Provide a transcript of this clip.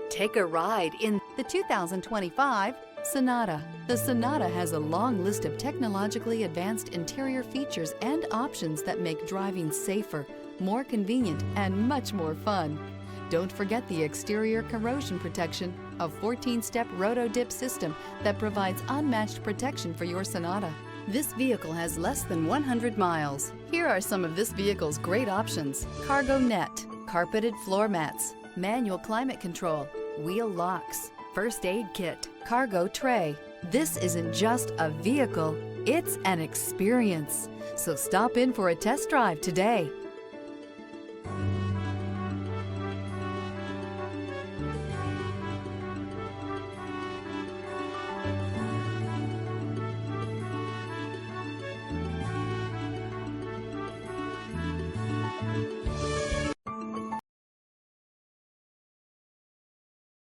Take a ride in the 2025 Sonata. The Sonata has a long list of technologically advanced interior features and options that make driving safer, more convenient, and much more fun. Don't forget the exterior corrosion protection, a 14-step roto-dip system that provides unmatched protection for your Sonata. This vehicle has less than 100 miles. Here are some of this vehicle's great options: cargo net, carpeted floor mats, manual climate control, wheel locks, first aid kit, cargo tray. This isn't just a vehicle, it's an experience. So stop in for a test drive today.